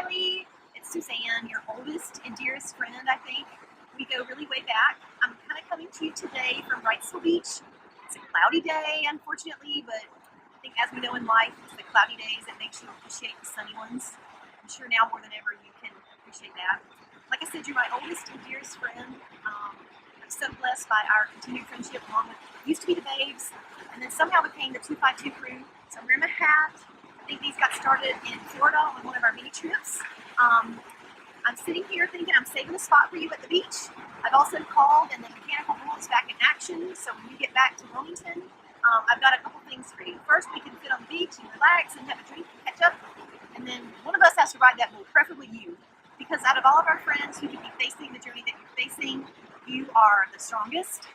Riley. It's Suzanne, your oldest and dearest friend, I think. We go really way back. I'm kind of coming to you today from Wrightsville Beach. It's a cloudy day, unfortunately, but I think as we know in life, it's the cloudy days that makes you appreciate the sunny ones. I'm sure now more than ever you can appreciate that. Like I said, you're my oldest and dearest friend. I'm so blessed by our continued friendship along with used to be the Babes, and then somehow became the 252 crew. So I'm wearing my hat. I think these got started in Florida on one of our mini trips. I'm sitting here thinking I'm saving a spot for you at the beach. I've also called and the mechanical bull is back in action, so when you get back to Wilmington, I've got a couple things for you. First, we can sit on the beach and relax and have a drink and catch up, and then one of us has to ride that bull, preferably you, because out of all of our friends who could be facing the journey that you're facing, you are the strongest,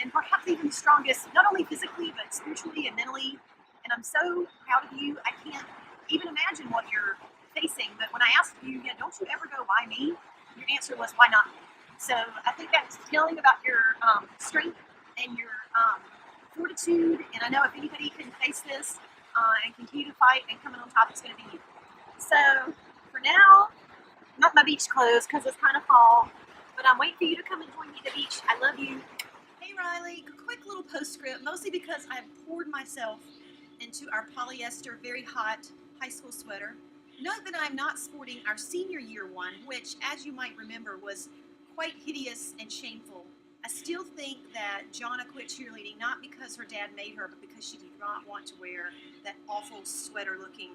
and perhaps even the strongest, not only physically, but spiritually and mentally. And I'm so proud of you. I can't even imagine what you're facing. But when I asked you, yeah, don't you ever go, why me? Your answer was, why not? So I think that's telling about your strength and your fortitude. And I know if anybody can face this and continue to fight and coming on top, it's going to be you. So for now, not my beach clothes because it's kind of fall, but I'm waiting for you to come and join me at the beach. I love you. Hey Riley, quick little postscript, mostly because I have poured myself into our polyester, very hot high school sweater. Note that I'm not sporting our senior year one, which, as you might remember, was quite hideous and shameful. I still think that Jonna quit cheerleading not because her dad made her, but because she did not want to wear that awful sweater-looking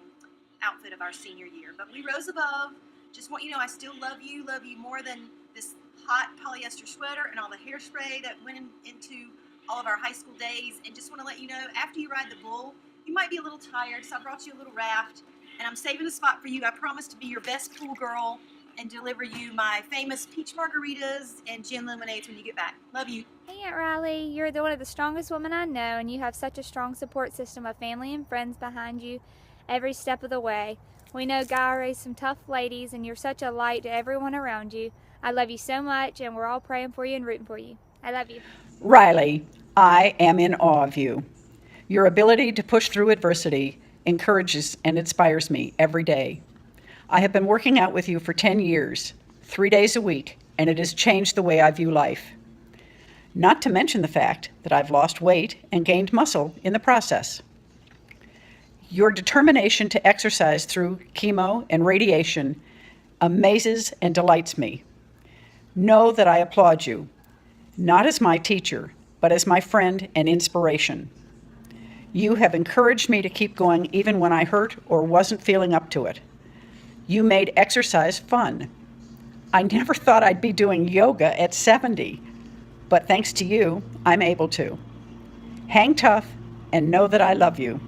outfit of our senior year. But we rose above. Just want you to know I still love you more than this hot polyester sweater and all the hairspray that went into all of our high school days. And just want to let you know, after you ride the bull, you might be a little tired, so I brought you a little raft, and I'm saving a spot for you. I promise to be your best pool girl and deliver you my famous peach margaritas and gin lemonades when you get back. Love you. Hey Aunt Riley, you're one of the strongest women I know, and you have such a strong support system of family and friends behind you every step of the way. We know God raised some tough ladies, and you're such a light to everyone around you. I love you so much, and we're all praying for you and rooting for you. I love you. Riley, I am in awe of you. Your ability to push through adversity encourages and inspires me every day. I have been working out with you for 10 years, 3 days a week, and it has changed the way I view life. Not to mention the fact that I've lost weight and gained muscle in the process. Your determination to exercise through chemo and radiation amazes and delights me. Know that I applaud you, not as my teacher, but as my friend and inspiration. You have encouraged me to keep going even when I hurt or wasn't feeling up to it. You made exercise fun. I never thought I'd be doing yoga at 70, but thanks to you, I'm able to. Hang tough and know that I love you.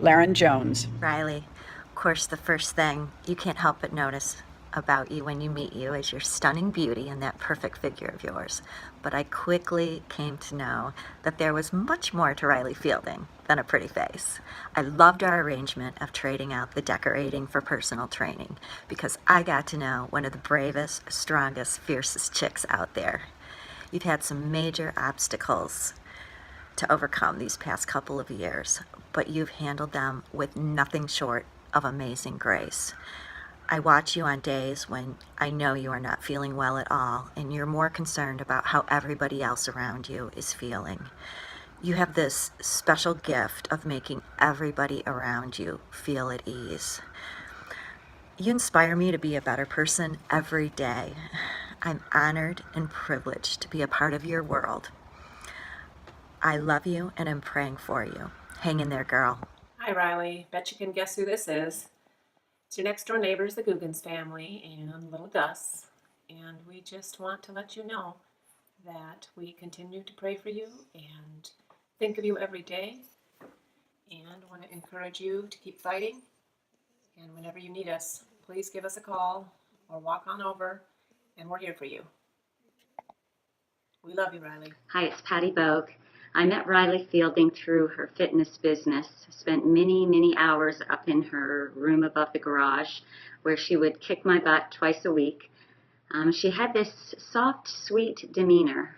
Laren Jones. Riley, of course, the first thing you can't help but notice about you when you meet you is your stunning beauty and that perfect figure of yours. But I quickly came to know that there was much more to Riley Fielding than a pretty face. I loved our arrangement of trading out the decorating for personal training because I got to know one of the bravest, strongest, fiercest chicks out there. You've had some major obstacles to overcome these past couple of years, but you've handled them with nothing short of amazing grace. I watch you on days when I know you are not feeling well at all, and you're more concerned about how everybody else around you is feeling. You have this special gift of making everybody around you feel at ease. You inspire me to be a better person every day. I'm honored and privileged to be a part of your world. I love you and I'm praying for you. Hang in there, girl. Hi, Riley. Bet you can guess who this is. It's your next door neighbors, the Googans family, and little Gus. And we just want to let you know that we continue to pray for you and think of you every day and want to encourage you to keep fighting. And whenever you need us, please give us a call or walk on over, and we're here for you. We love you, Riley. Hi, it's Patty Bogue. I met Riley Fielding through her fitness business. Spent many, many hours up in her room above the garage where she would kick my butt twice a week. She had this soft, sweet demeanor,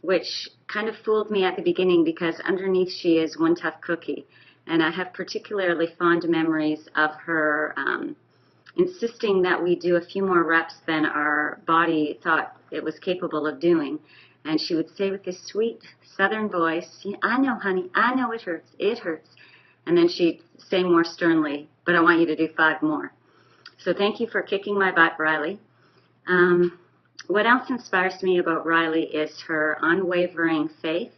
which kind of fooled me at the beginning because underneath she is one tough cookie. And I have particularly fond memories of her insisting that we do a few more reps than our body thought it was capable of doing. And she would say with this sweet southern voice, I know, honey, I know it hurts, it hurts. And then she'd say more sternly, but I want you to do 5 more. So thank you for kicking my butt, Riley. What else inspires me about Riley is her unwavering faith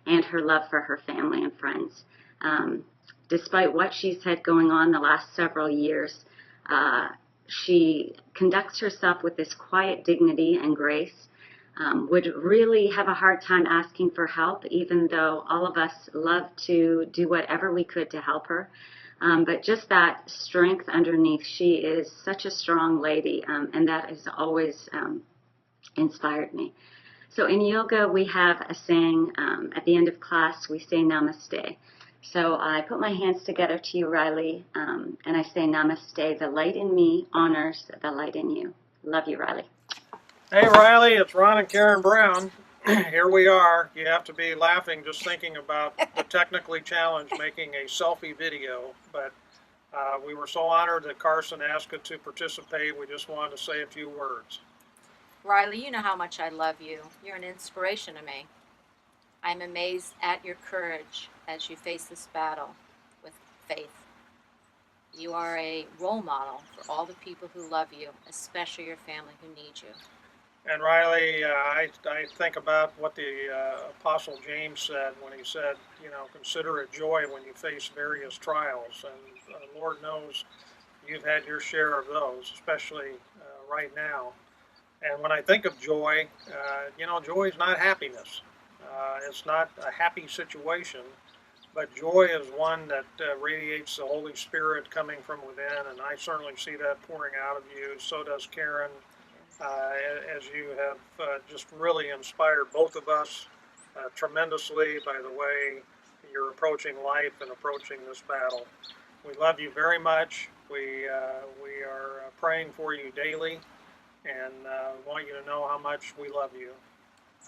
and her love for her family and friends. Despite what she's had going on the last several years, she conducts herself with this quiet dignity and grace, would really have a hard time asking for help, even though all of us love to do whatever we could to help her. But just that strength underneath, she is such a strong lady, and that has always inspired me. So in yoga, we have a saying, at the end of class, we say namaste. So I put my hands together to you, Riley, and I say namaste. The light in me honors the light in you. Love you, Riley. Hey Riley, it's Ron and Karen Brown. Here we are. You have to be laughing just thinking about the technically challenged making a selfie video, but we were so honored that Carson asked us to participate. We just wanted to say a few words. Riley, you know how much I love you. You're an inspiration to me. I'm amazed at your courage as you face this battle with faith. You are a role model for all the people who love you, especially your family who need you. And Riley, I think about what the Apostle James said when he said, consider it joy when you face various trials. And Lord knows you've had your share of those, especially right now. And when I think of joy, joy is not happiness. It's not a happy situation, but joy is one that radiates the Holy Spirit coming from within, and I certainly see that pouring out of you. So does Karen, as you have just really inspired both of us tremendously by the way you're approaching life and approaching this battle. We love you very much. We are praying for you daily, and want you to know how much we love you.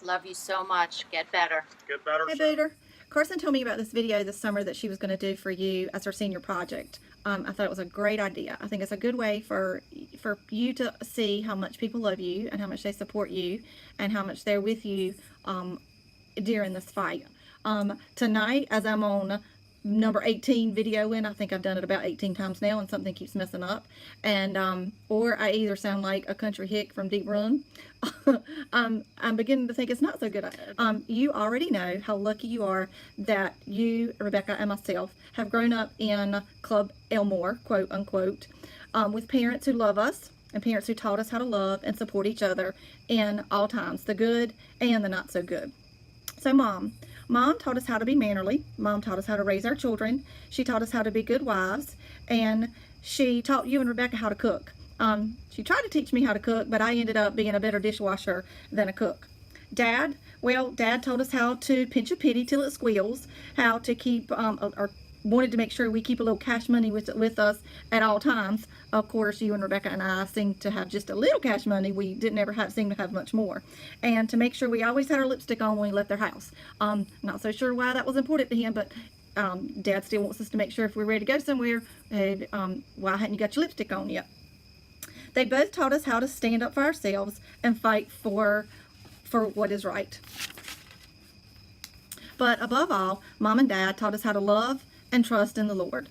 Love you so much. Get better. Get better. Hey, Booter. Carson told me about this video this summer that she was going to do for you as her senior project. I thought it was a great idea. I think it's a good way for you to see how much people love you and how much they support you and how much they're with you during this fight. Tonight, as I'm on number 18 video in, I think I've done it about 18 times now and something keeps messing up, and or I either sound like a country hick from Deep Run. I'm beginning to think it's not so good. You already know how lucky you are that you, Rebecca, and myself have grown up in Club Elmore, quote unquote, with parents who love us and parents who taught us how to love and support each other in all times, the good and the not so good. So Mom taught us how to be mannerly. Mom taught us how to raise our children. She taught us how to be good wives. And she taught you and Rebecca how to cook. She tried to teach me how to cook, but I ended up being a better dishwasher than a cook. Dad told us how to pinch a pity till it squeals, how to keep, or wanted to make sure we keep a little cash money with us at all times. Of course, you and Rebecca and I seemed to have just a little cash money. We didn't ever seem to have much more. And to make sure we always had our lipstick on when we left their house. Not so sure why that was important to him, but Dad still wants us to make sure if we're ready to go somewhere, why hadn't you got your lipstick on yet? They both taught us how to stand up for ourselves and fight for what is right. But above all, Mom and Dad taught us how to love and trust in the Lord.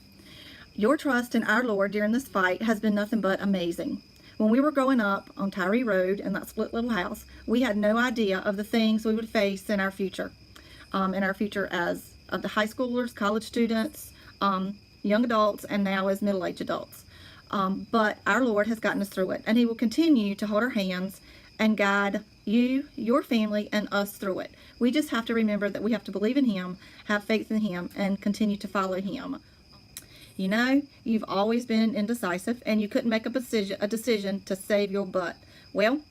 Your trust in our Lord during this fight has been nothing but amazing. When we were growing up on Tyree Road in that split little house, we had no idea of the things we would face in our future as the high schoolers, college students, young adults, and now as middle-aged adults. But our Lord has gotten us through it, and He will continue to hold our hands and guide you, your family, and us through it. We just have to remember that we have to believe in Him, have faith in Him, and continue to follow Him. You know, you've always been indecisive, and you couldn't make a decision to save your butt. Well,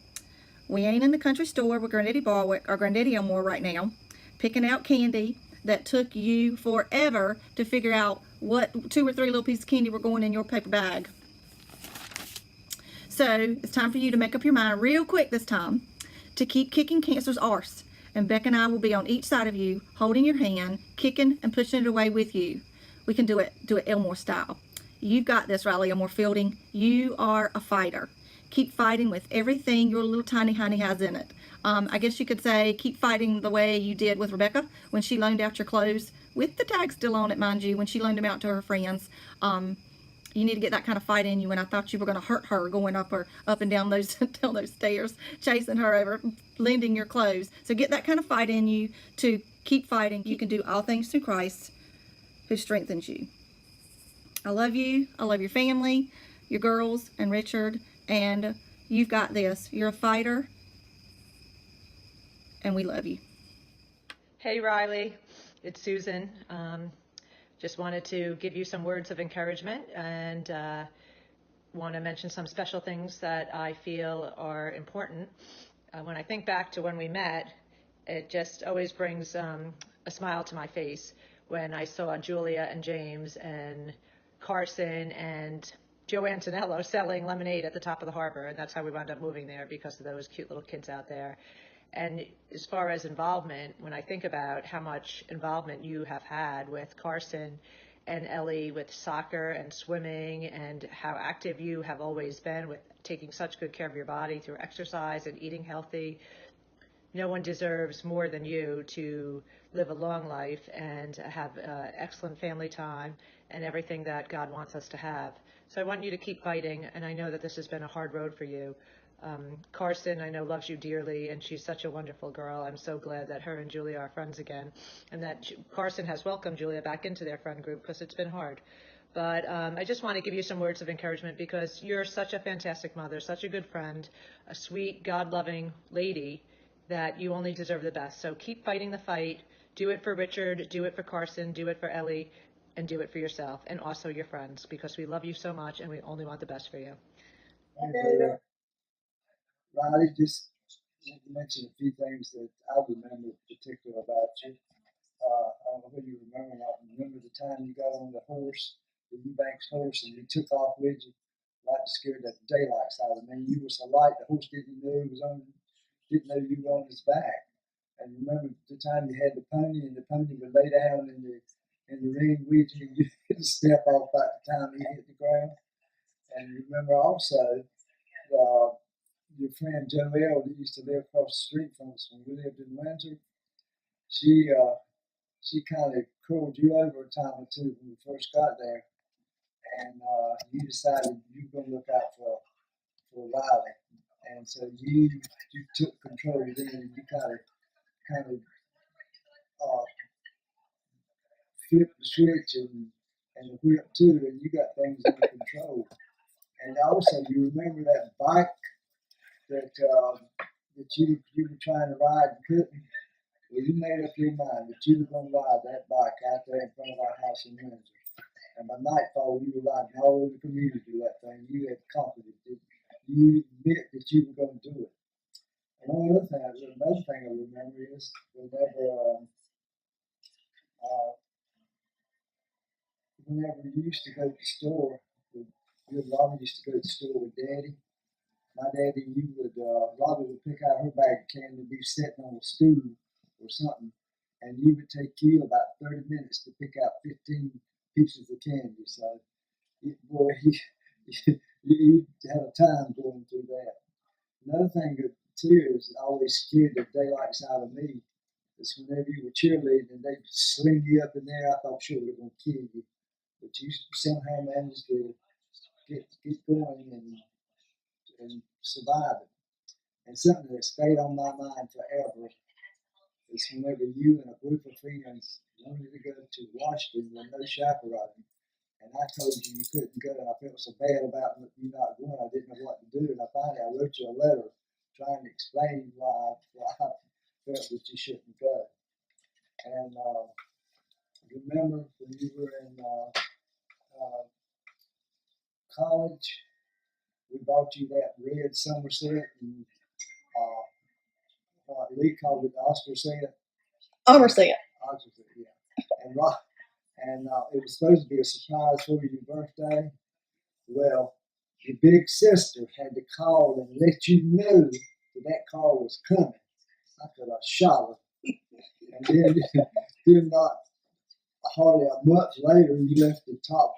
we ain't in the country store with Granddaddy Barwick or Granddaddy Elmore right now, picking out candy that took you forever to figure out what 2 or 3 little pieces of candy were going in your paper bag. So it's time for you to make up your mind real quick this time to keep kicking cancer's arse. And Beck and I will be on each side of you, holding your hand, kicking and pushing it away with you. we can do it Elmore style. You've got this, Riley Elmore Fielding. You are a fighter. Keep fighting with everything your little tiny honey has in it. I guess you could say keep fighting the way you did with Rebecca when she loaned out your clothes, with the tag still on it, mind you, when she loaned them out to her friends. You need to get that kind of fight in you, and I thought you were going to hurt her going up and down those down those stairs, chasing her over, lending your clothes. So get that kind of fight in you to keep fighting. You can do all things through Christ who strengthens you. I love you. I love your family, your girls, and Richard, and you've got this. You're a fighter, and we love you. Hey Riley, it's Susan. Just wanted to give you some words of encouragement and want to mention some special things that I feel are important. When I think back to when we met, it just always brings a smile to my face when I saw Julia and James and Carson and Joe Antonello selling lemonade at the top of the harbor, and that's how we wound up moving there, because of those cute little kids out there. And as far as involvement, when I think about how much involvement you have had with Carson and Ellie with soccer and swimming, and how active you have always been with taking such good care of your body through exercise and eating healthy, no one deserves more than you to live a long life and have excellent family time and everything that God wants us to have. So I want you to keep fighting, and I know that this has been a hard road for you. Carson, I know, loves you dearly, and she's such a wonderful girl. I'm so glad that her and Julia are friends again, and that Carson has welcomed Julia back into their friend group, because it's been hard. But I just want to give you some words of encouragement, because you're such a fantastic mother, such a good friend, a sweet, God-loving lady, that you only deserve the best. So keep fighting the fight. Do it for Richard, do it for Carson, do it for Ellie, and do it for yourself, and also your friends, because we love you so much, and we only want the best for you. Riley, just mention a few things that I remember particular about you. I don't know whether you remember or not. Remember the time you got on the horse, the Eubanks horse, and you took off with you, like to scare the daylights out of me. You were so light, the horse didn't know you were on his back. And remember the time you had the pony, and the pony would lay down in the ring with you, and you had to step off by the time he hit the ground. And remember also your friend Joelle, who used to live across the street from us when we lived in Windsor. She kind of curled you over a time or two when we first got there, and you decided you were going to look out for Riley, and so you took control then, and you kind of flipped the switch and the whip too, and you got things under control. And also, you remember that bike that you were trying to ride and couldn't? Well, you made up your mind that you were going to ride that bike out there in front of our house in Windsor. And by nightfall, you were riding all over the community that thing. You had conquered it. You admit that you were going to do it. And another thing I remember is whenever you used to go to the store, you and Robin used to go to the store with Daddy. My daddy, Robin would pick out her bag of candy and be sitting on a stool or something, and you would take you about 30 minutes to pick out 15 pieces of candy. So, you had a time going through that. Another thing too is always scared the daylights out of me. Is whenever you were cheerleading and they'd sling you up in there, I thought sure they were going to kill you, but you somehow managed to get going and survive it. And something that stayed on my mind forever is whenever you and a group of friends wanted to go to Washington with no chaperone, and I told you you couldn't go, and I felt so bad about you not going. I didn't know what to do, and I wrote you a letter trying to explain why I felt that you shouldn't go. And remember when you were in college, we bought you that red Somerset, and Lee called it Osterset. Omerset. Osterset, yeah. And it was supposed to be a surprise for your birthday. Well, your big sister had to call and let you know that car was coming. I could have shot her. And then hardly a month later, you left the top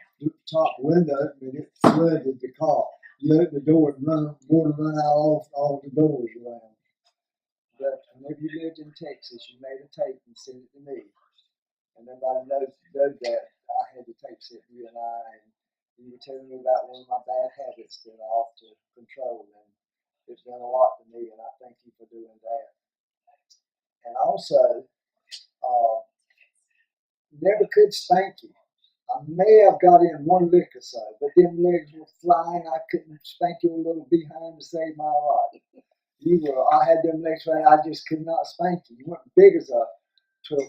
window open and it flooded the car. You open the door and water run out all the doors around. But whenever you lived in Texas, you made a tape and sent it to me. And nobody knows that I had the tape sent to you and you were telling me about one of my bad habits that I off to control. And it's done a lot to me, and I thank you for doing that. And also, never could spank you. I may have got in one lick or so, but them legs were flying. I couldn't spank your little behind to save my life. I had them legs right. I just could not spank you. You weren't big as a 12%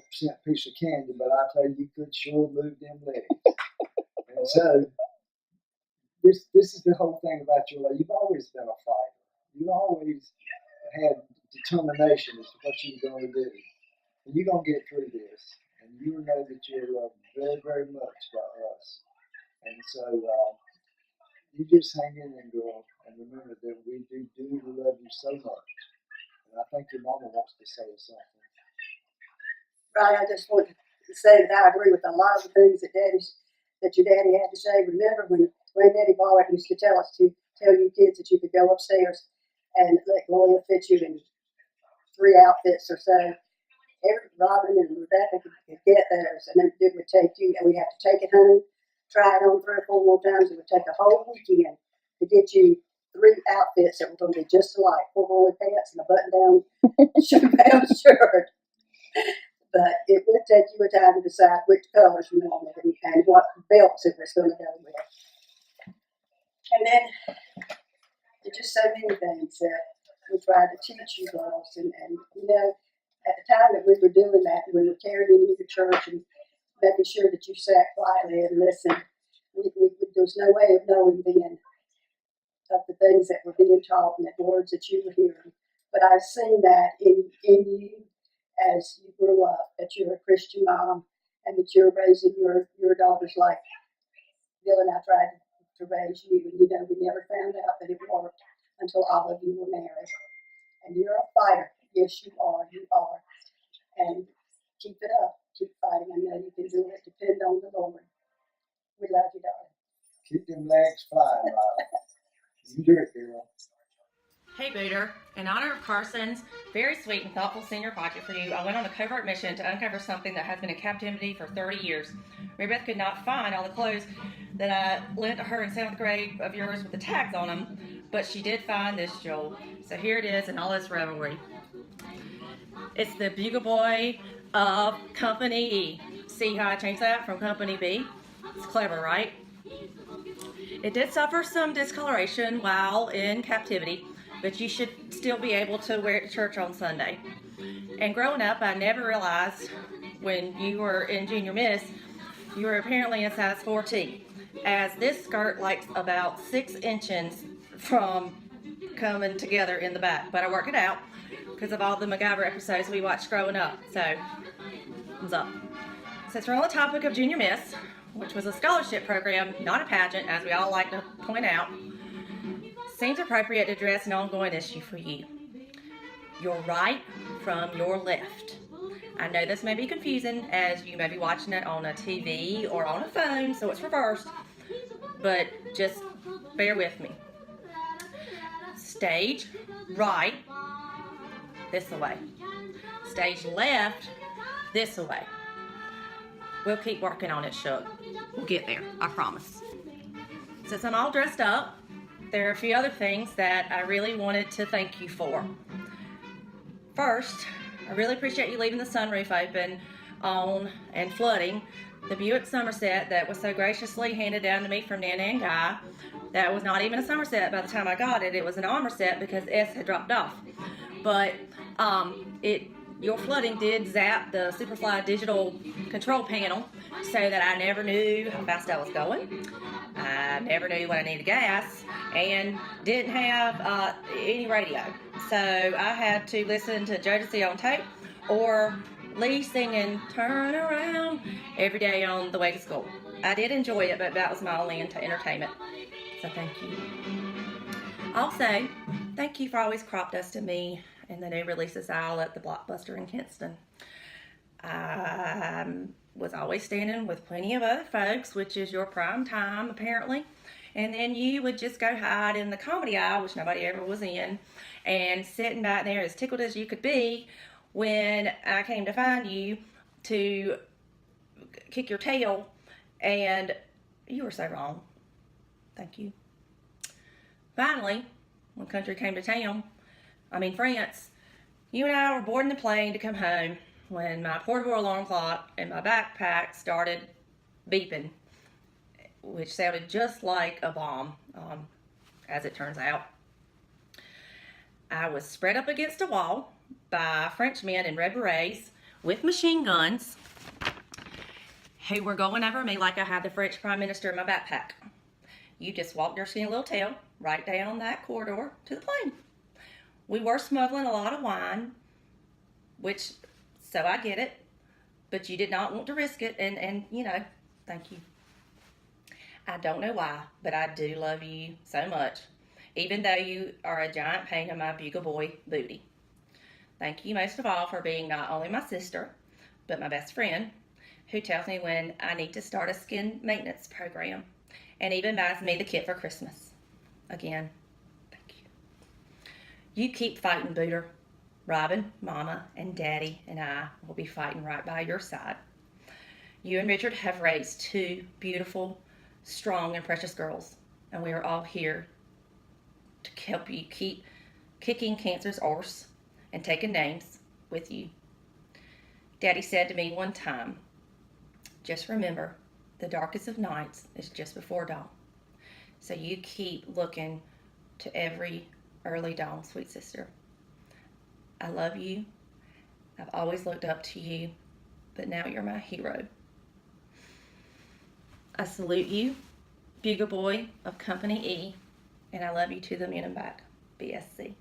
piece of candy, but I tell you could sure move them legs. And so, this is the whole thing about your life. You've always been a fighter. You always had determination as to what you were going to do. And you're going to get through this. And you know that you're loved very, very much by us. And so, you just hang in there, girl, and remember that we do love you so much. And I think your mama wants to say something. Right, I just wanted to say that I agree with a lot of the things that your daddy had to say. Remember when Granddaddy Barrett used to tell you kids that you could go upstairs and let Gloria fit you in 3 outfits or so. Robin and Rebecca could get theirs, and then it would take you, and we'd have to take it home, try it on 3 or 4 more times. It would take a whole weekend to get you 3 outfits that were going to be just alike: corduroy pants and a button-down shirt. But it would take you a time to decide which colors you wanted and what belts it was going to go with. And then there's just so many things that we tried to teach you girls. And you know, at the time that we were doing that, we were carrying you to church and making sure that you sat quietly and listened. There was no way of knowing then of the things that were being taught and the words that you were hearing. But I've seen that in you as you grew up, that you're a Christian mom and that you're raising your daughters like Bill and I tried to raise you. And you know, we never found out that it worked until all of you were married. And you're a fighter. Yes, you are. You are. And keep it up. Keep fighting. I know you can do it. Depend on the Lord. We love you, darling. Keep them legs flying, Riley. You do it, girl. Hey Booter, in honor of Carson's very sweet and thoughtful senior project for you, I went on a covert mission to uncover something that has been in captivity for 30 years. Mary Beth could not find all the clothes that I lent to her in 7th grade of yours with the tags on them, but she did find this jewel. So here it is in all its revelry. It's the Bugle Boy of Company E. See how I changed that from Company B? It's clever, right? It did suffer some discoloration while in captivity, but you should still be able to wear it to church on Sunday. And growing up, I never realized when you were in Junior Miss, you were apparently in size 4T, as this skirt likes about 6 inches from coming together in the back. But I worked it out because of all the MacGyver episodes we watched growing up. So, thumbs up. Since we're on the topic of Junior Miss, which was a scholarship program, not a pageant, as we all like to point out, seems appropriate to address an ongoing issue for you. Your right from your left. I know this may be confusing as you may be watching it on a TV or on a phone, so it's reversed, but just bear with me. Stage right, this away. Stage left, this away. We'll keep working on it, Shook. We'll get there, I promise. Since I'm all dressed up, there are a few other things that I really wanted to thank you for. First, I really appreciate you leaving the sunroof open on and flooding the Buick Somerset that was so graciously handed down to me from Nana and Guy. That was not even a Somerset by the time I got it. It was an Armourset because S had dropped off. But your flooding did zap the Superfly digital control panel so that I never knew how fast I was going. I never knew when I needed gas and didn't have any radio. So I had to listen to Jodeci on tape or Lee singing Turn Around every day on the way to school. I did enjoy it, but that was my only entertainment. So thank you. Also, thank you for always crop dusting me in the new releases aisle at the Blockbuster in Kinston. I was always standing with plenty of other folks, which is your prime time apparently. And then you would just go hide in the comedy aisle, which nobody ever was in, and sitting back there as tickled as you could be when I came to find you to kick your tail, and you were so wrong. Thank you. Finally, when country came to town, France, you and I were boarding the plane to come home when my portable alarm clock and my backpack started beeping, which sounded just like a bomb, as it turns out. I was spread up against a wall by Frenchmen in red berets with machine guns who were going over me like I had the French Prime Minister in my backpack. You just walked your skinny little tail right down that corridor to the plane. We were smuggling a lot of wine, which, so I get it, but you did not want to risk it, and thank you. I don't know why, but I do love you so much, even though you are a giant pain in my bugle boy booty. Thank you most of all for being not only my sister, but my best friend, who tells me when I need to start a skin maintenance program, and even buys me the kit for Christmas. Again, thank you. You keep fighting, Booter. Robin, Mama, and Daddy and I will be fighting right by your side. You and Richard have raised two beautiful, strong, and precious girls, and we are all here to help you keep kicking cancer's arse and taking names with you. Daddy said to me one time, just remember, the darkest of nights is just before dawn. So you keep looking to every early dawn, sweet sister. I love you. I've always looked up to you, but now you're my hero. I salute you, Bugle Boy of Company E, and I love you to the moon and back, BSC.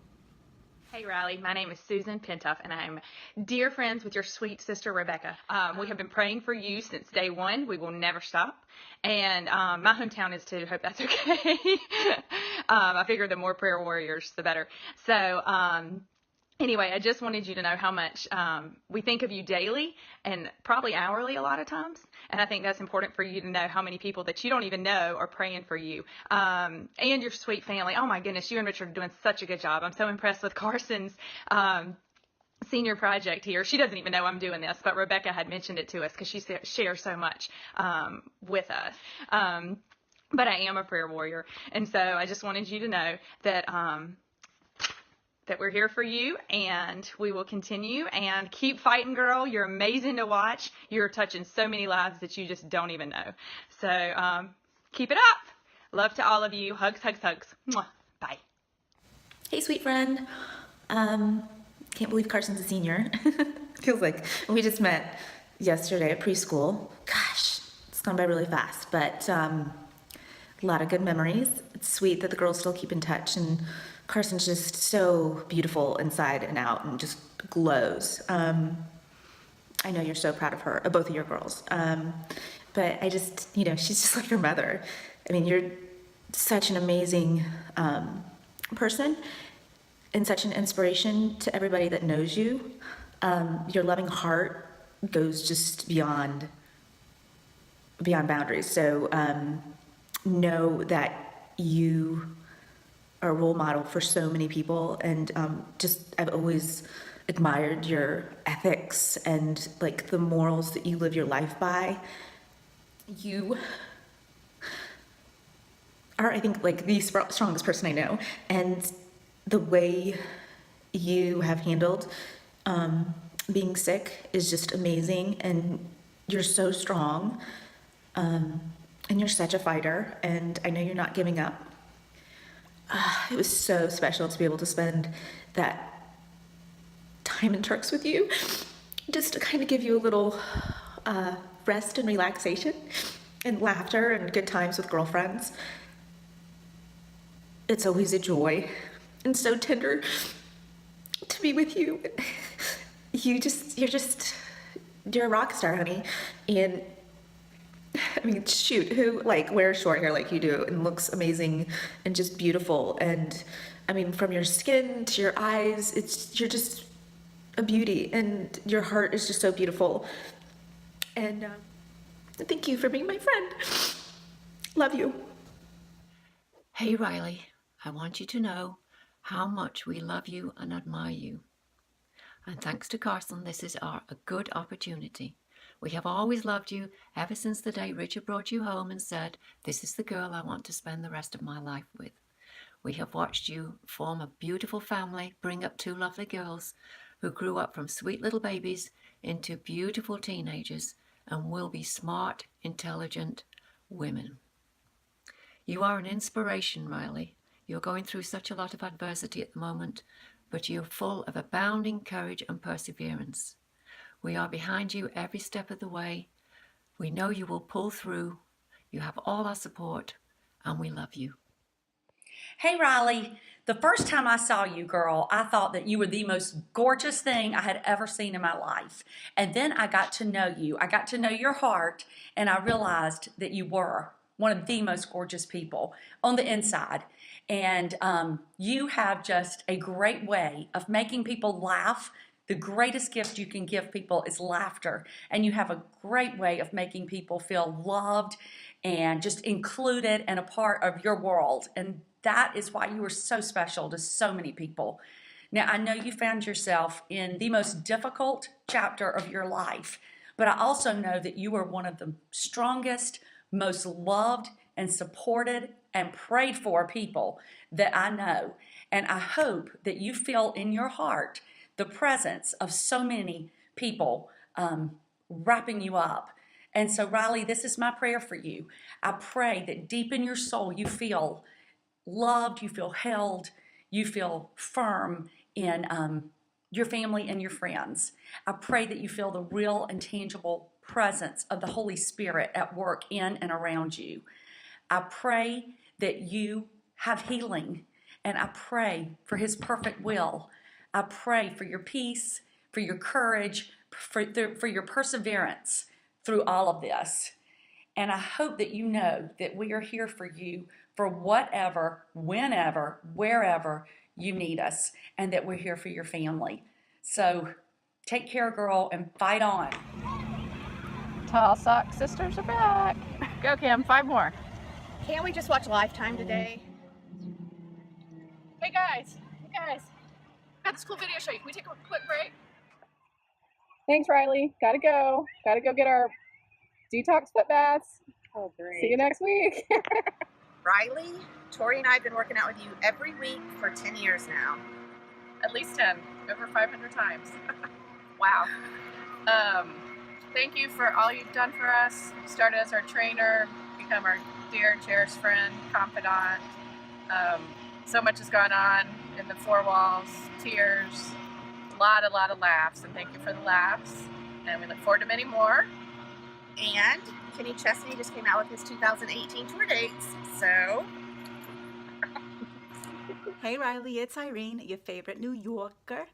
Hey Riley, my name is Susan Pintoff, and I'm dear friends with your sweet sister Rebecca. We have been praying for you since day one. We will never stop, and my hometown is too. Hope that's okay. I figure the more prayer warriors, the better. So anyway, I just wanted you to know how much we think of you daily and probably hourly a lot of times. And I think that's important for you to know how many people that you don't even know are praying for you and your sweet family. Oh my goodness, you and Richard are doing such a good job. I'm so impressed with Carson's senior project here. She doesn't even know I'm doing this, but Rebecca had mentioned it to us because she shares so much with us. But I am a prayer warrior. And so I just wanted you to know that that we're here for you, and we will continue, and keep fighting, girl. You're amazing to watch. You're touching so many lives that you just don't even know. So keep it up. Love to all of you. Hugs, hugs, hugs. Mwah. Bye. Hey, sweet friend. Can't believe Carson's a senior. Feels like we just met yesterday at preschool. Gosh, it's gone by really fast, but a lot of good memories. It's sweet that the girls still keep in touch, and Carson's just so beautiful inside and out and just glows. I know you're so proud of her, of both of your girls. But I just, she's just like your mother. I mean, you're such an amazing person and such an inspiration to everybody that knows you. Your loving heart goes just beyond boundaries. So know that you are a role model for so many people, and I've always admired your ethics and like the morals that you live your life by. You are, I think, like the strongest person I know, and the way you have handled being sick is just amazing, and you're so strong, and you're such a fighter, and I know you're not giving up. It was so special to be able to spend that time in Turks with you, just to kind of give you a little rest and relaxation and laughter and good times with girlfriends. It's always a joy and so tender to be with you. You're a rock star, honey. And I mean, shoot, who wears short hair like you do and looks amazing and just beautiful? And I mean, from your skin to your eyes, you're just a beauty, and your heart is just so beautiful. And thank you for being my friend. Love you. Hey, Riley, I want you to know how much we love you and admire you. And thanks to Carson, this is a good opportunity. We have always loved you ever since the day Richard brought you home and said, "This is the girl I want to spend the rest of my life with." We have watched you form a beautiful family, bring up 2 lovely girls who grew up from sweet little babies into beautiful teenagers and will be smart, intelligent women. You are an inspiration, Riley. You're going through such a lot of adversity at the moment, but you're full of abounding courage and perseverance. We are behind you every step of the way. We know you will pull through. You have all our support, and we love you. Hey, Riley. The first time I saw you, girl, I thought that you were the most gorgeous thing I had ever seen in my life. And then I got to know you. I got to know your heart, and I realized that you were one of the most gorgeous people on the inside. And you have just a great way of making people laugh. The greatest gift you can give people is laughter. And you have a great way of making people feel loved and just included and a part of your world. And that is why you are so special to so many people. Now, I know you found yourself in the most difficult chapter of your life, but I also know that you are one of the strongest, most loved and supported and prayed for people that I know. And I hope that you feel in your heart the presence of so many people wrapping you up. And so, Riley, this is my prayer for you. I pray that deep in your soul you feel loved, you feel held, you feel firm in your family and your friends. I pray that you feel the real and tangible presence of the Holy Spirit at work in and around you. I pray that you have healing, and I pray for His perfect will. I pray for your peace, for your courage, for your perseverance through all of this. And I hope that you know that we are here for you for whatever, whenever, wherever you need us, and that we're here for your family. So take care, girl, and fight on. Tall Sock Sisters are back. Go, Kim, 5 more. Can't we just watch Lifetime today? Hey guys, got this cool video to show you. Can we take a quick break? Thanks, Riley. Gotta go get our detox foot baths. Oh, great. See you next week. Riley, Tori and I have been working out with you every week for 10 years now. At least 10, over 500 times. Wow. Thank you for all you've done for us. You started as our trainer, become our dear, cherished friend, confidant. So much has gone on in the 4 walls, tears, a lot of laughs, and thank you for the laughs. And we look forward to many more. And Kenny Chesney just came out with his 2018 tour dates, so. Hey Riley, it's Irene, your favorite New Yorker.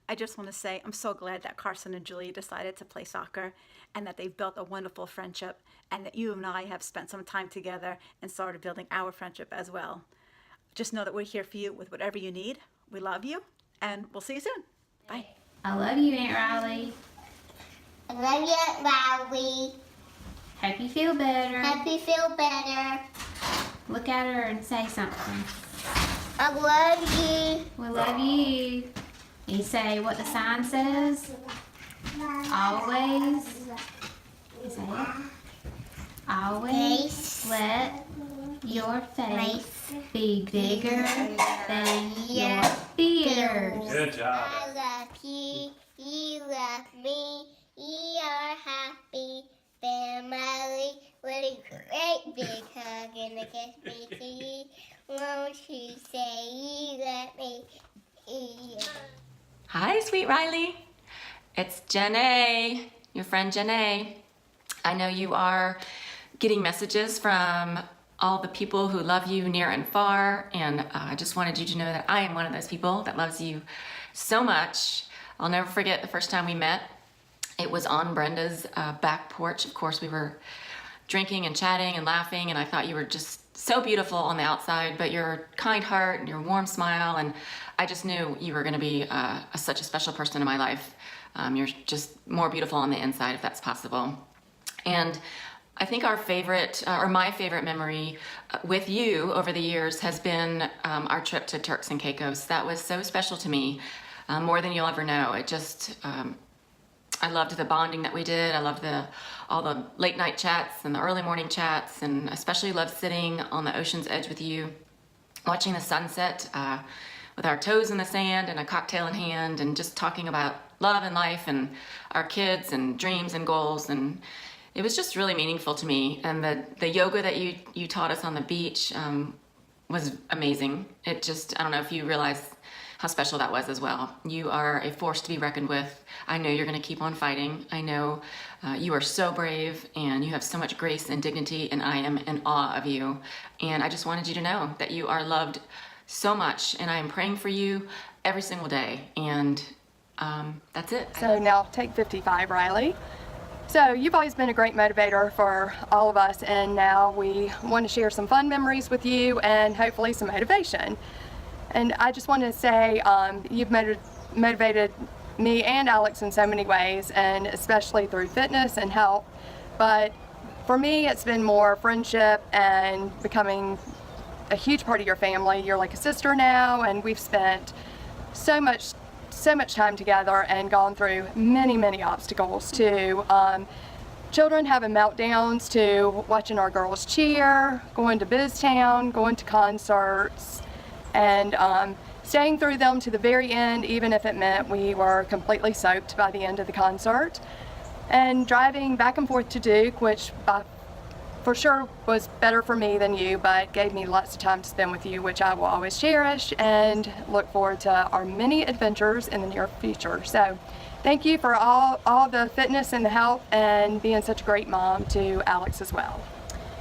I just want to say I'm so glad that Carson and Julie decided to play soccer and that they've built a wonderful friendship and that you and I have spent some time together and started building our friendship as well. Just know that we're here for you with whatever you need. We love you and we'll see you soon. Bye. I love you, Aunt Riley. I love you, Riley. Hope you feel better. Hope you feel better. Look at her and say something. I love you. We love you. You say what the sign says. Always. You say it. Always let your faith be bigger than your fears. Good job. I love you. You love me. We are happy family with a great big hug and a kiss me to you. Won't you say you let me? Hi, sweet Riley. It's Janae, your friend Janae. I know you are getting messages from all the people who love you near and far, and I just wanted you to know that I am one of those people that loves you so much. I'll never forget the first time we met. It was on Brenda's back porch. Of course, we were drinking and chatting and laughing, and I thought you were just so beautiful on the outside, but your kind heart and your warm smile, and I just knew you were going to be such a special person in my life. You're just more beautiful on the inside, if that's possible. And I think our favorite, or my favorite memory with you over the years has been our trip to Turks and Caicos. That was so special to me, more than you'll ever know. It just, I loved the bonding that we did. I loved all the late night chats and the early morning chats, and especially loved sitting on the ocean's edge with you, watching the sunset with our toes in the sand and a cocktail in hand, and just talking about love and life and our kids and dreams and goals. And it was just really meaningful to me. And the yoga that you taught us on the beach was amazing. It just, I don't know if you realize how special that was as well. You are a force to be reckoned with. I know you're going to keep on fighting. I know you are so brave, and you have so much grace and dignity, and I am in awe of you. And I just wanted you to know that you are loved so much, and I am praying for you every single day. And that's it. So now take 55, Riley. So you've always been a great motivator for all of us, and now we want to share some fun memories with you and hopefully some motivation. And I just wanted to say you've motivated me and Alex in so many ways, and especially through fitness and health. But for me, it's been more friendship and becoming a huge part of your family. You're like a sister now, and we've spent so much time together and gone through many obstacles, to children having meltdowns, to watching our girls cheer, going to BizTown, going to concerts, and staying through them to the very end, even if it meant we were completely soaked by the end of the concert, and driving back and forth to Duke, which for sure was better for me than you, but gave me lots of time to spend with you, which I will always cherish, and look forward to our many adventures in the near future. So thank you for all the fitness and the health, and being such a great mom to Alex as well.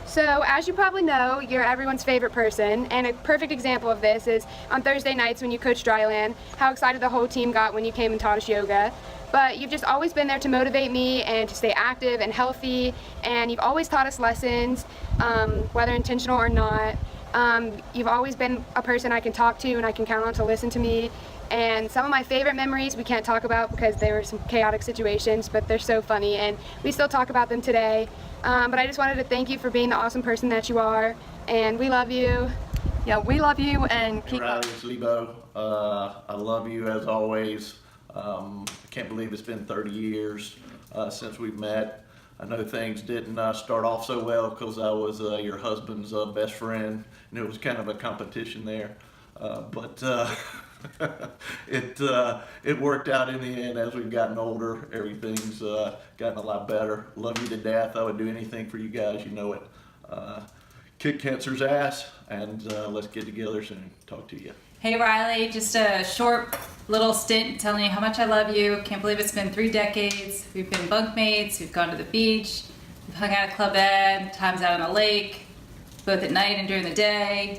So as you probably know, you're everyone's favorite person, and a perfect example of this is on Thursday nights when you coached Dryland, how excited the whole team got when you came and taught us yoga. But you've just always been there to motivate me and to stay active and healthy, and you've always taught us lessons, whether intentional or not. You've always been a person I can talk to and I can count on to listen to me. And some of my favorite memories we can't talk about because they were some chaotic situations, but they're so funny, and we still talk about them today. But I just wanted to thank you for being the awesome person that you are, and we love you. Yeah, we love you, and keep Riley, it's Lebo. I love you as always. I can't believe it's been 30 years since we've met. I know things didn't start off so well because I was your husband's best friend, and it was kind of a competition there. But it worked out in the end. As we've gotten older, everything's gotten a lot better. Love you to death. I would do anything for you guys, you know it. Kick cancer's ass, and let's get together soon. Talk to you. Hey Riley, just a short little stint telling you how much I love you. Can't believe it's been 3 decades. We've been bunkmates, we've gone to the beach, we've hung out at Club Ed, times out on the lake, both at night and during the day.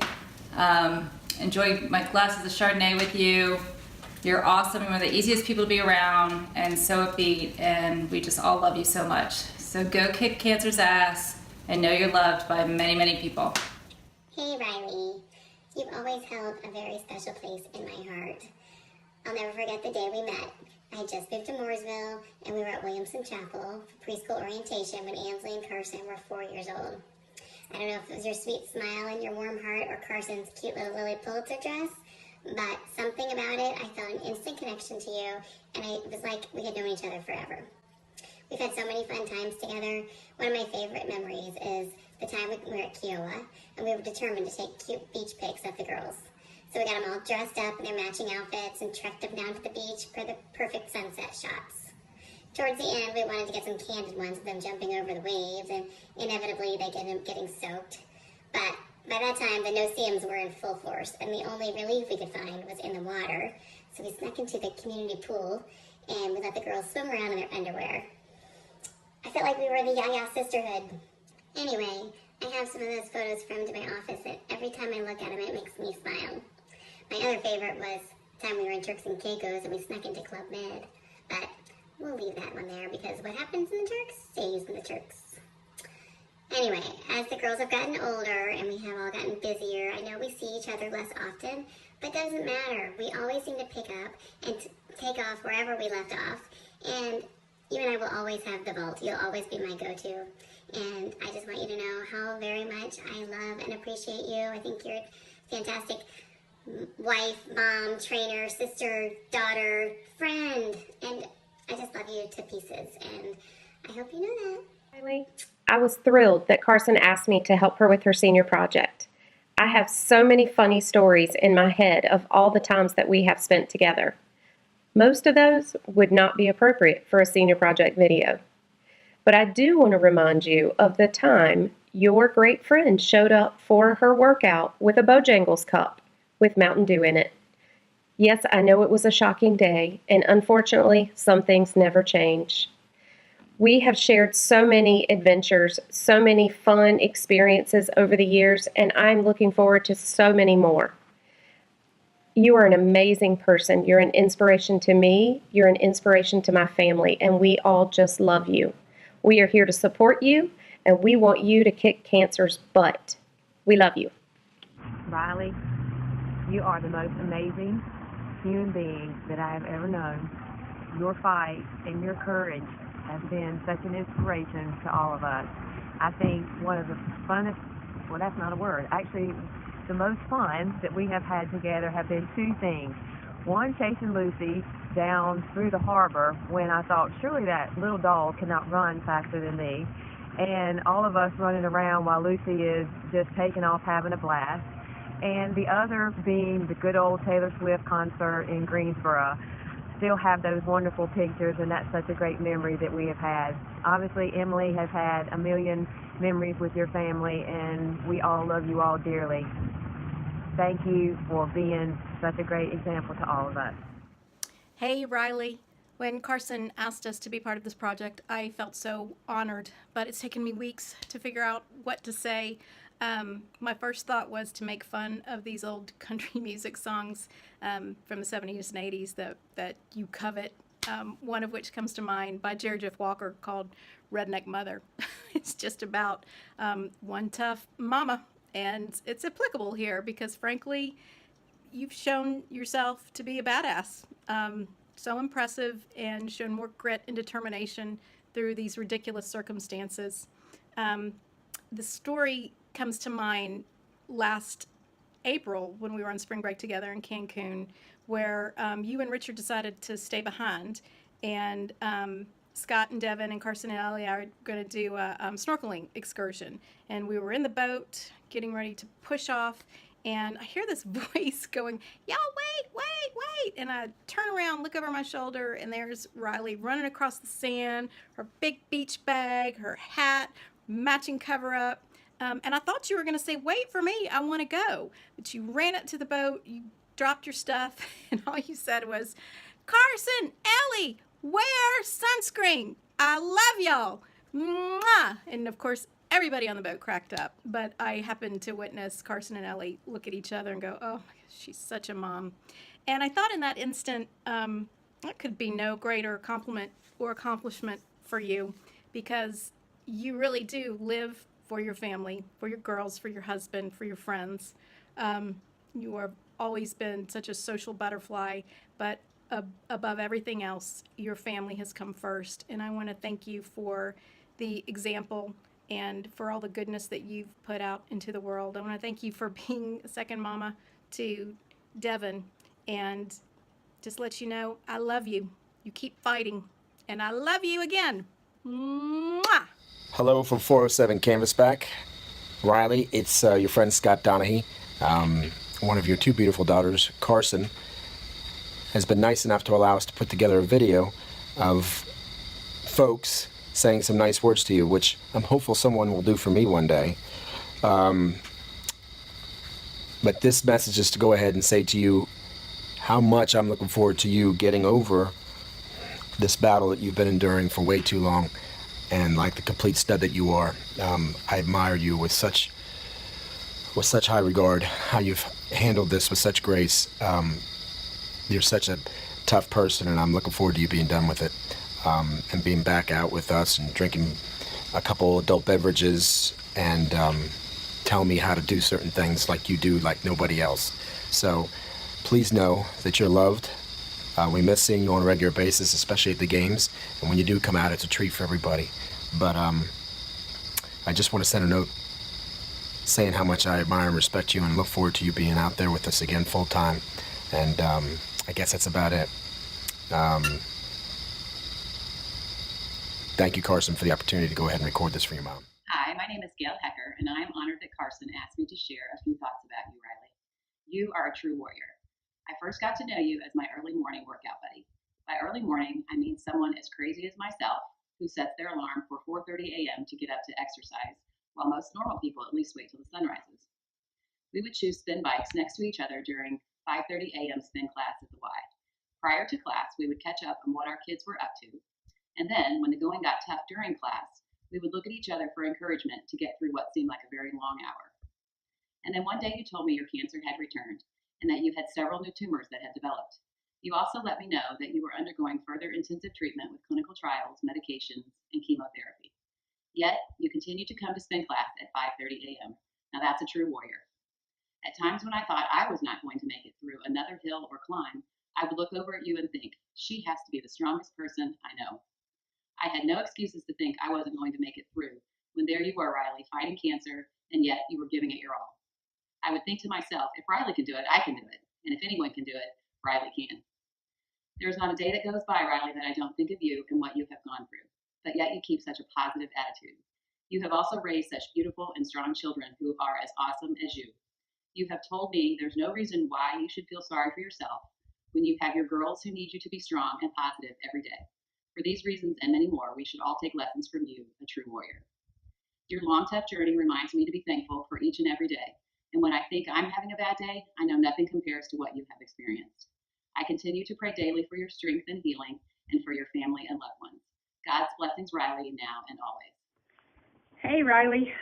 Enjoyed my glasses of Chardonnay with you. You're awesome, you're one of the easiest people to be around, and so upbeat, and we just all love you so much. So go kick cancer's ass, and know you're loved by many people. Hey Riley, you've always held a very special place in my heart. I'll never forget the day we met. I had just moved to Mooresville, and we were at Williamson Chapel for preschool orientation when Ansley and Carson were 4 years old. I don't know if it was your sweet smile and your warm heart or Carson's cute little Lily Pulitzer dress, but something about it, I felt an instant connection to you, and it was like we had known each other forever. We've had so many fun times together. One of my favorite memories is the time we were at Kiowa, and we were determined to take cute beach pics of the girls. So we got them all dressed up in their matching outfits and trekked them down to the beach for the perfect sunset shots. Towards the end, we wanted to get some candid ones of them jumping over the waves, and inevitably they ended up getting soaked. But by that time, the no-see-ums were in full force, and the only relief we could find was in the water. So we snuck into the community pool, and we let the girls swim around in their underwear. I felt like we were the Yaya sisterhood. Anyway, I have some of those photos framed in my office, and every time I look at them, it makes me smile. My other favorite was the time we were in Turks and Caicos and we snuck into Club Med. But we'll leave that one there because what happens in the Turks stays in the Turks. Anyway, as the girls have gotten older and we have all gotten busier, I know we see each other less often, but it doesn't matter. We always seem to pick up and take off wherever we left off. And you and I will always have the vault. You'll always be my go-to. And I just want you to know how very much I love and appreciate you. I think you're a fantastic wife, mom, trainer, sister, daughter, friend. And I just love you to pieces. And I hope you know that. Riley, I was thrilled that Carson asked me to help her with her senior project. I have so many funny stories in my head of all the times that we have spent together. Most of those would not be appropriate for a senior project video. But I do want to remind you of the time your great friend showed up for her workout with a Bojangles cup with Mountain Dew in it. Yes, I know it was a shocking day, and unfortunately, some things never change. We have shared so many adventures, so many fun experiences over the years, and I'm looking forward to so many more. You are an amazing person. You're an inspiration to me. You're an inspiration to my family, and we all just love you. We are here to support you, and we want you to kick cancer's butt. We love you. Riley, you are the most amazing human being that I have ever known. Your fight and your courage has been such an inspiration to all of us. I think one of the funnest, well, that's not a word, actually the most fun that we have had together have been two things. One, chasing Lucy down through the harbor when I thought surely that little doll cannot run faster than me, and all of us running around while Lucy is just taking off having a blast. And the other being the good old Taylor Swift concert in Greensboro. Still have those wonderful pictures, and that's such a great memory that we have had. Obviously, Emily has had a million memories with your family, and we all love you all dearly. Thank you for being such a great example to all of us. Hey, Riley. When Carson asked us to be part of this project, I felt so honored, but it's taken me weeks to figure out what to say. My first thought was to make fun of these old country music songs from the 70s and 80s that you covet, one of which comes to mind by Jerry Jeff Walker called Redneck Mother. It's just about one tough mama, and it's applicable here because, frankly, you've shown yourself to be a badass. So impressive and shown more grit and determination through these ridiculous circumstances. The story comes to mind last April when we were on spring break together in Cancun, where you and Richard decided to stay behind, and Scott and Devin and Carson and Ellie are going to do a snorkeling excursion. And we were in the boat getting ready to push off, and I hear this voice going, "Y'all wait, wait, wait." And I turn around, look over my shoulder, and there's Riley running across the sand, her big beach bag, her hat, matching cover-up. And I thought you were going to say, "Wait for me, I want to go." But you ran up to the boat, you dropped your stuff, and all you said was, "Carson, Ellie, wear sunscreen. I love y'all. Mwah." And of course, everybody on the boat cracked up. But I happened to witness Carson and Ellie look at each other and go, "Oh my gosh, she's such a mom." And I thought in that instant, that could be no greater compliment or accomplishment for you, because you really do live for your family, for your girls, for your husband, for your friends. You have always been such a social butterfly, but above everything else, your family has come first. And I want to thank you for the example and for all the goodness that you've put out into the world. I want to thank you for being a second mama to Devin, and just let you know I love you. You keep fighting, and I love you again. Mwah! Hello from 407 Canvasback. Riley, it's your friend Scott Donahue. One of your two beautiful daughters, Carson, has been nice enough to allow us to put together a video of folks saying some nice words to you, which I'm hopeful someone will do for me one day. But this message is to go ahead and say to you how much I'm looking forward to you getting over this battle that you've been enduring for way too long. And like the complete stud that you are, I admire you with such high regard, how you've handled this with such grace. You're such a tough person, and I'm looking forward to you being done with it, and being back out with us and drinking a couple adult beverages and tell me how to do certain things like you do, like nobody else. So please know that you're loved. We miss seeing you on a regular basis, especially at the games. And when you do come out, it's a treat for everybody. But I just want to send a note saying how much I admire and respect you and look forward to you being out there with us again full time. And I guess that's about it. Thank you, Carson, for the opportunity to go ahead and record this for your mom. Hi, my name is Gail Hecker, and I am honored that Carson asked me to share a few thoughts about you, Riley. You are a true warrior. I first got to know you as my early morning workout buddy. By early morning, I mean someone as crazy as myself who sets their alarm for 4:30 a.m. to get up to exercise, while most normal people at least wait till the sun rises. We would choose spin bikes next to each other during 5:30 a.m. spin class at the Y. Prior to class, we would catch up on what our kids were up to. And then, when the going got tough during class, we would look at each other for encouragement to get through what seemed like a very long hour. And then one day you told me your cancer had returned and that you had several new tumors that had developed. You also let me know that you were undergoing further intensive treatment with clinical trials, medications, and chemotherapy. Yet, you continued to come to spin class at 5:30 a.m. Now that's a true warrior. At times when I thought I was not going to make it through another hill or climb, I would look over at you and think, she has to be the strongest person I know. I had no excuses to think I wasn't going to make it through, when there you were, Riley, fighting cancer, and yet you were giving it your all. I would think to myself, if Riley can do it, I can do it. And if anyone can do it, Riley can. There's not a day that goes by, Riley, that I don't think of you and what you have gone through, but yet you keep such a positive attitude. You have also raised such beautiful and strong children who are as awesome as you. You have told me there's no reason why you should feel sorry for yourself when you have your girls who need you to be strong and positive every day. For these reasons and many more, we should all take lessons from you, a true warrior. Your long, tough journey reminds me to be thankful for each and every day. And when I think I'm having a bad day, I know nothing compares to what you have experienced. I continue to pray daily for your strength and healing and for your family and loved ones. God's blessings, Riley, now and always. Hey, Riley.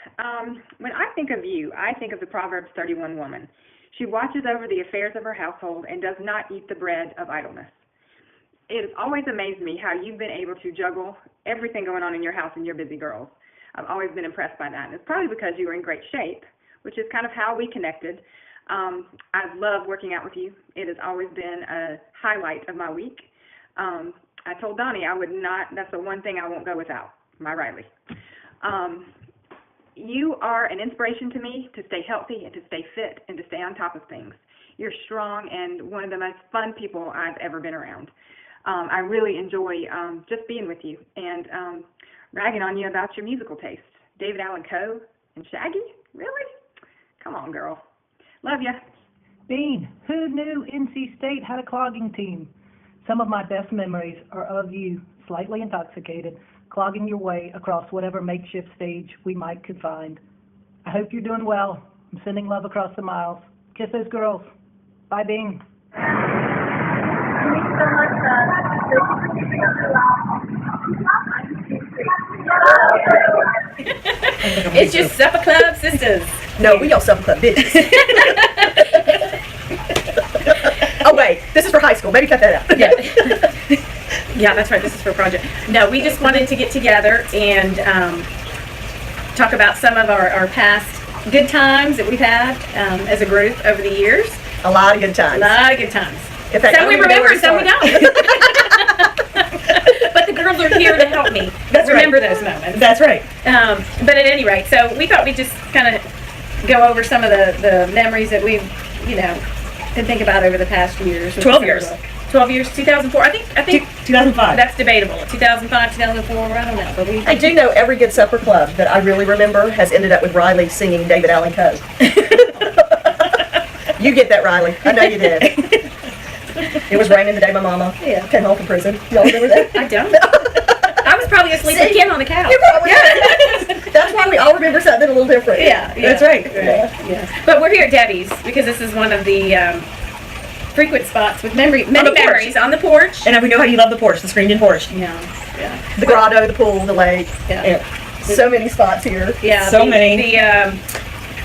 When I think of you, I think of the Proverbs 31 woman. She watches over the affairs of her household and does not eat the bread of idleness. It has always amazed me how you've been able to juggle everything going on in your house and your busy girls. I've always been impressed by that. And it's probably because you were in great shape, which is kind of how we connected. I've loved working out with you. It has always been a highlight of my week. I told Donnie I would not, that's the one thing I won't go without, my Riley. You are an inspiration to me to stay healthy and to stay fit and to stay on top of things. You're strong and one of the most fun people I've ever been around. I really enjoy just being with you and ragging on you about your musical taste. David Allan Coe and Shaggy? Really? Come on, girl. Love ya. Bean, who knew NC State had a clogging team? Some of my best memories are of you, slightly intoxicated, clogging your way across whatever makeshift stage we might could find. I hope you're doing well. I'm sending love across the miles. Kiss those girls. Bye, Bean. It's just Supper Club sisters. No, we don't Supper Club bitches. Oh wait, this is for high school. Maybe cut that out. Yeah. Yeah, that's right. This is for project. No, we just wanted to get together and talk about some of our past good times that we've had as a group over the years. A lot of good times. A lot of good times. In fact, some we remember, some we don't. But the girls are here to help me remember those moments. That's right. But at any rate, so we thought we'd just kind of go over some of the memories that we've, can think about over the past years. 12 years. 12 years, 2004. I think 2005. That's debatable. 2005, 2004. I don't know. But I do know every good supper club that I really remember has ended up with Riley singing David Allan Coe. You get that, Riley. I know you did. It was raining the day my mama came home from prison. Y'all remember that? I don't. I was probably asleep with Kim on the couch. You probably That's why we all remember something a little different. Yeah. That's right. Yeah. But we're here at Debbie's because this is one of the frequent spots with many memories on the porch. And we know how you love the porch, the screened-in porch. Yeah. The grotto, the pool, the lake. Yeah. So many spots here. Yeah. So many.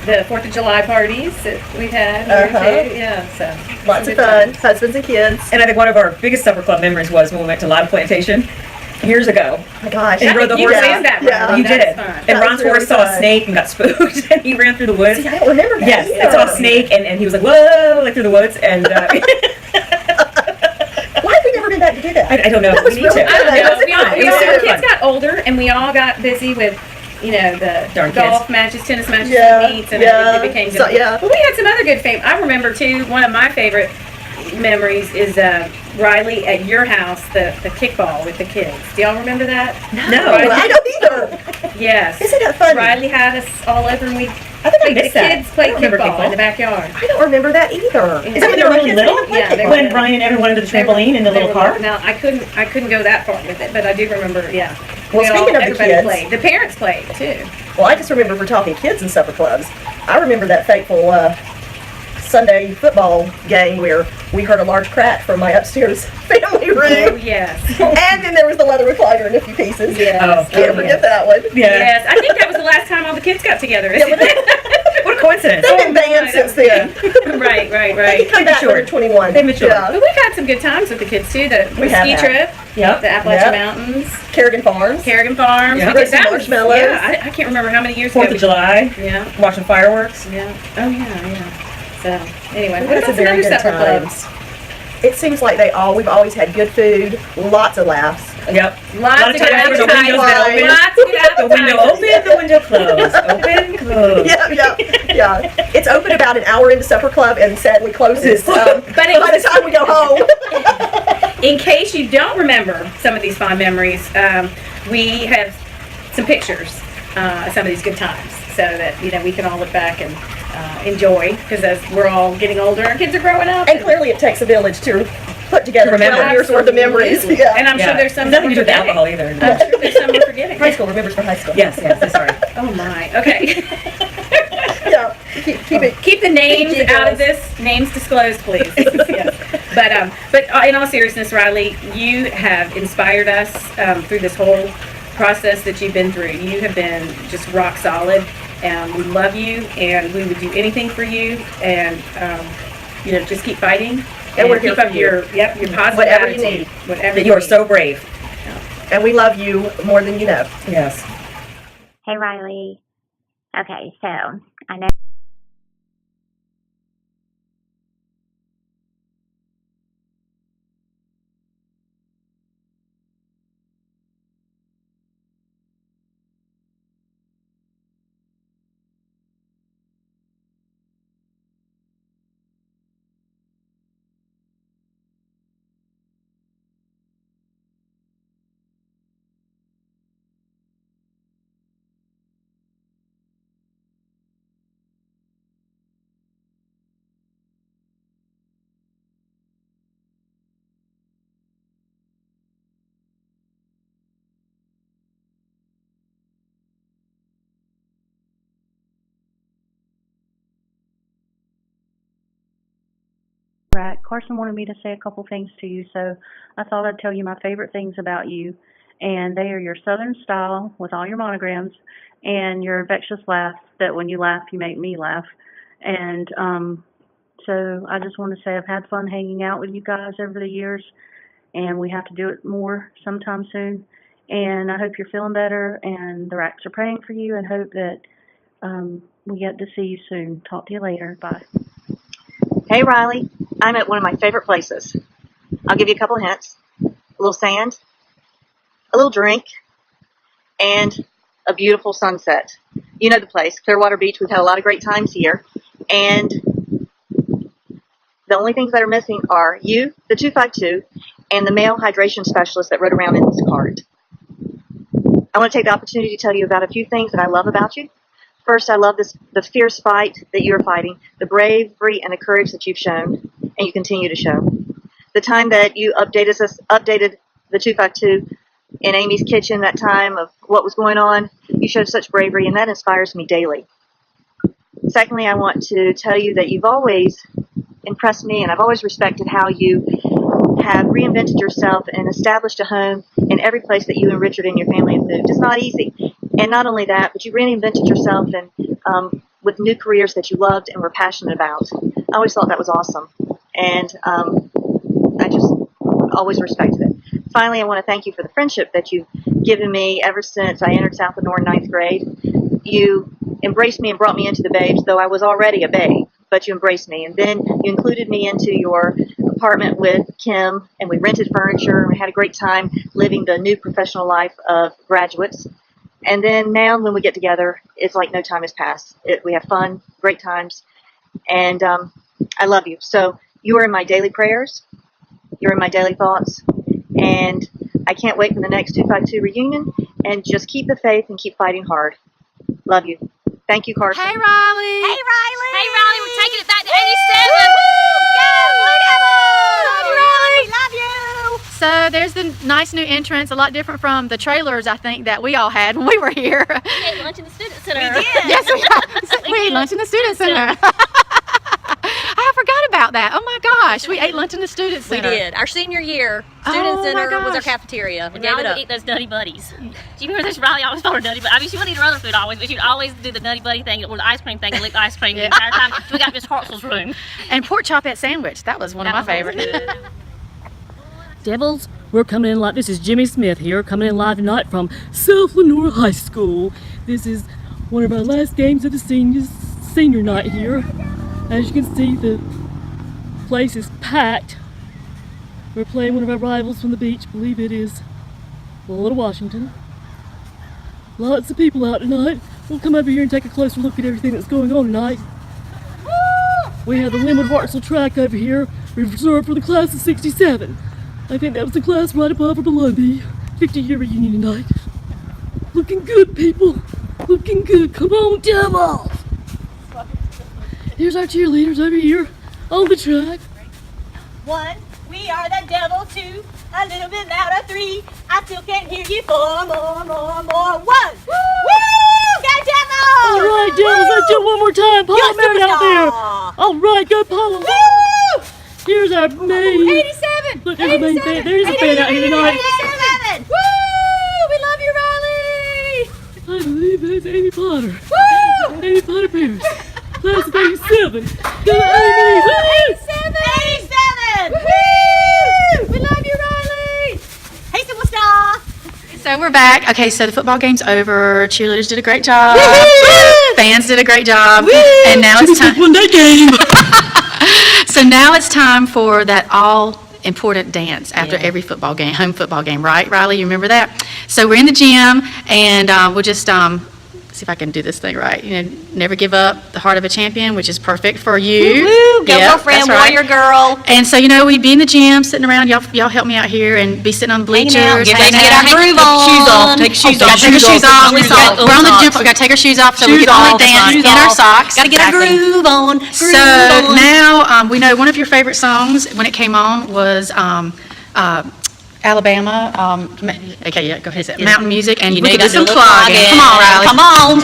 The 4th of July parties that we've had here too. Yeah, so lots of fun, husbands and kids. And I think one of our biggest supper club memories was when we went to Lida Plantation. years ago. Oh my gosh. And he rode the You horse. planned that, Yeah, Ron. you did. That's fun. And That Ron's was really horse saw a fun. snake and got spooked, and he ran through the woods. See, I don't remember that. Yes, either. it saw a snake, and he was like, whoa, like through the woods, and Why have we never been back to do that? I don't know. That was We need really to. fun. I don't know. That was We all- fun. we It was all- super our fun. kids got older, and we all got busy with, the Darn golf kids. matches, tennis matches, Yeah, and meets, and yeah. it became good. So, yeah. But we had some other good fame. I remember too. One of my favorite memories is Riley at your house, the kickball with the kids. Do y'all remember that? No, I don't either. Yes. Isn't that funny? Riley had us all over, and we. I think I the missed that. kids played I don't remember kickball in kickball. the backyard. I don't remember that either. Is that when they were really little? Yeah, they When were. Brian and everyone went to the trampoline in the They little were car? little. Now I couldn't go that far with it, but I do remember. Yeah. Well, speaking of the everybody kids- played. The parents played too. Well, I just remember for talking kids and supper clubs. I remember that fateful Sunday football game where we heard a large crack from my upstairs family room. Oh, yes. And then there was the leather recliner in a few pieces. Yes. Can't forget that one. Yes, I think that was the last time all the kids got together. What a coincidence. They've been banned since then. Right. They can come back when they're 21. They matured. Yeah. But we've had some good times with the kids too. The We have ski had. trip, Yep. the Appalachian Yep. Mountains, Kerrigan Farms. Kerrigan Farms. Yep. We did Roasting that marshmallows. Yeah, I can't remember how many years 4th ago. of July. Yeah. Watching fireworks. Yeah. Oh yeah. So anyway, We've what had about some some very other good supper times. clubs? It seems like we've always had good food, lots of laughs. Yep. Lots of good times where the appetite. windows been open. Lots of good The window appetite. open, the window closed. Open, closed. Yeah. It's open about an hour into supper club and sadly closes But by the time we go home. In case you don't remember some of these fond memories, we have some pictures of some of these good times, so that we can all look back and enjoy. Because as we're all getting older, our kids are growing up, And clearly it takes a village to put together 12 years worth of memories. Absolutely. Yeah. And I'm sure there's some Nothing to do with forgetting. alcohol either. I'm sure there's some we're forgetting. High school remembers for high school. Yes, I'm sorry. Oh my. Okay. Yeah. Keep the names Keep out of details. this. Names disclosed, please. Yes. But in all seriousness, Riley, you have inspired us through this whole process that you've been through. You have been just rock solid, and we love you, and we would do anything for you, and just keep fighting. And we're here keep up for you. your positive Whatever attitude. you need. Whatever That you you are need. so brave. And we love you more than you know. Yes. Hey, Riley. Okay, so I know. Right. Carson wanted me to say a couple things to you, so I thought I'd tell you my favorite things about you. And they are your Southern style with all your monograms and your infectious laugh that when you laugh, you make me laugh. And so I just want to say I've had fun hanging out with you guys over the years, and we have to do it more sometime soon. And I hope you're feeling better, and the Racks are praying for you, and hope that we get to see you soon. Talk to you later. Bye. Hey, Riley, I'm at one of my favorite places. I'll give you a couple of hints. A little sand, a little drink, and a beautiful sunset. You know the place, Clearwater Beach. We've had a lot of great times here. And the only things that are missing are you, the 252, and the male hydration specialist that rode around in his cart. I want to take the opportunity to tell you about a few things that I love about you. First, I love the fierce fight that you're fighting, the bravery and the courage that you've shown, and you continue to show. The time that you updated the 252 in Amy's kitchen, that time of what was going on, you showed such bravery, and that inspires me daily. Secondly, I want to tell you that you've always impressed me, and I've always respected how you have reinvented yourself and established a home in every place that you and Richard and your family have moved. It's not easy. And not only that, but you reinvented yourself and with new careers that you loved and were passionate about. I always thought that was awesome. And I just always respected it. finally, I want to thank you for the friendship that you've given me ever since I entered South Lenore in 9th grade. You embraced me and brought me into the Babes, though I was already a babe, but you embraced me. And then you included me into your apartment with Kim, and we rented furniture, and we had a great time living the new professional life of graduates. And then now when we get together, it's like no time has passed. We have fun, great times, and I love you. So you are in my daily prayers. You're in my daily thoughts. And I can't wait for the next 252 reunion. And just keep the faith and keep fighting hard. Love you. Thank you, Carson. Hey, Riley. Hey, Riley. Hey, Riley, we're taking it back to 87. So there's the nice new entrance, a lot different from the trailers I think that we all had when we were here. We ate lunch in the student center. We did. Yes, we ate lunch in the student center. I forgot about that. Oh my gosh, we ate lunch in the student We center. did. Our senior year, student Oh, center my was our gosh. cafeteria. And Riley would eat those Nutty Buddies. Do you remember this? Riley always called her Nutty Buddy. I mean, she wouldn't eat her other food always, but she'd always do the Nutty Buddy thing or the ice cream thing and lick the ice cream the entire time. We got Miss Hartzell's room. And pork chop sandwich, that was one of my favorites. Devils, we're coming in live. This is Jimmy Smith here, coming in live tonight from South Lenore High School. This is one of our last games of the senior night here. As you can see, the place is packed. We're playing one of our rivals from the beach. I believe it is Florida, Washington. Lots of people out tonight. We'll come over here and take a closer look at everything that's going on tonight. We have the Linwood Hartzell track over here, reserved for the class of '67. I think that was the class right above or below me. 50-year reunion tonight. Looking good, people. Looking good. Come on, Devils! Here's our cheerleaders over here on the track. 1, we are the devil. 2, a little bit louder. 3, I still can't hear you. 4, more. 1. Woo! Go Devils! All right, Devils, let's do it one more time. Paula Merritt out there. All right, go Paula. Woo! Here's our main. 87! Look, there's a main fan. There's a fan out here tonight. 87! Woo! We love you, Riley! I believe that's Amy Potter. Woo! Amy Potter Pierce. Class of 87. Go Amy! 87! 87! Woo! We love you, Riley! Hey, superstar! So we're back. Okay, so the football game's over. Cheerleaders did a great job. Fans did a great job. And now it's time. Won that game. So now it's time for that all important dance after every football game, home football game, right, Riley? You remember that? So we're in the gym, and we'll just see if I can do this thing right. You know, never give up, the heart of a champion, which is perfect for you. Woo-woo, go Yep, girlfriend, that's right. warrior girl. And so, you know, we'd be in the gym, sitting around. Y'all help me out here and be sitting on the bleachers. Hanging out, get hanging our groove on. Take shoes Oh, off. Take our shoes off. Shoes We're off. on the gym. We gotta take our shoes off so we Shoes can only off, that's dance right. in our socks. Gotta get our groove on. So now we know one of your favorite songs when it came on was Alabama. Okay, yeah, go ahead. Mountain music, and You we know you could do gotta some do a little clogging. clogging. Come on, Riley. Come on.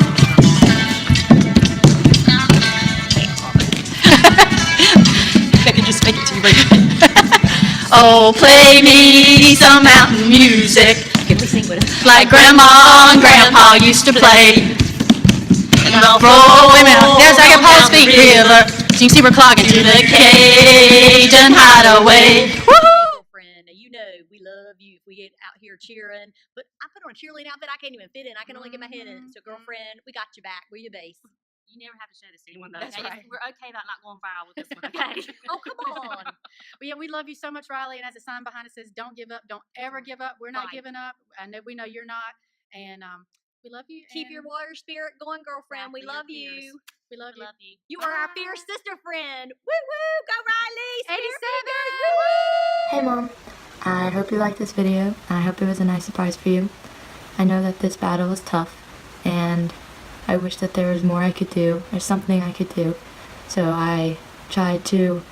Just make it to you, baby. Oh, play me some mountain music, like Grandma and Grandpa used to play. And I'll roll him out. There's I got Paul's feet river. So you can see we're clogging to the Cajun hideaway. Girlfriend, you know we love you if we get out here cheering. But I put on a cheerleading outfit I can't even fit in. I can only get my head in. So girlfriend, we got your back. We're your base. You never have to show this to anyone, though. That's okay? right. We're okay about not going viral with this one, okay? Oh, come on. Well, yeah, we love you so much, Riley. And as a sign behind it says, "Don't give up. Don't ever give up." We're not Right. giving up. I know we know you're not, and we love you. Keep your warrior spirit going, girlfriend. We love you. We love you. Love you. You are our fierce sister friend. Woo woo! Go Riley! 87! Hey Mom, I hope you liked this video. I hope it was a nice surprise for you. I know that this battle is tough, and I wish that there was more I could do, or something I could do. So I tried to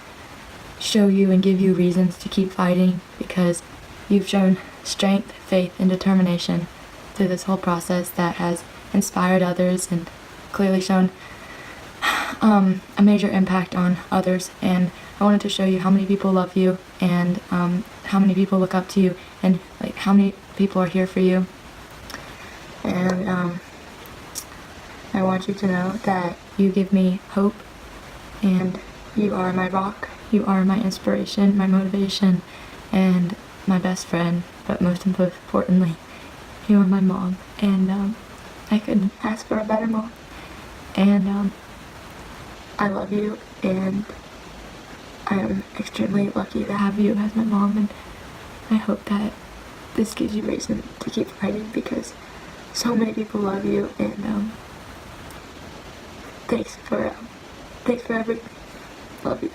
show you and give you reasons to keep fighting, because you've shown strength, faith, and determination through this whole process that has inspired others and clearly shown a major impact on others. And I wanted to show you how many people love you, and how many people look up to you, and like how many people are here for you. And I want you to know that you give me hope, and you are my rock. You are my inspiration, my motivation, and my best friend. but most importantly, you are my mom, and I couldn't ask for a better mom. And I love you, and I am extremely lucky to have you as my mom, and I hope that this gives you reason to keep fighting because so many people love you, and thanks for everything. Love you.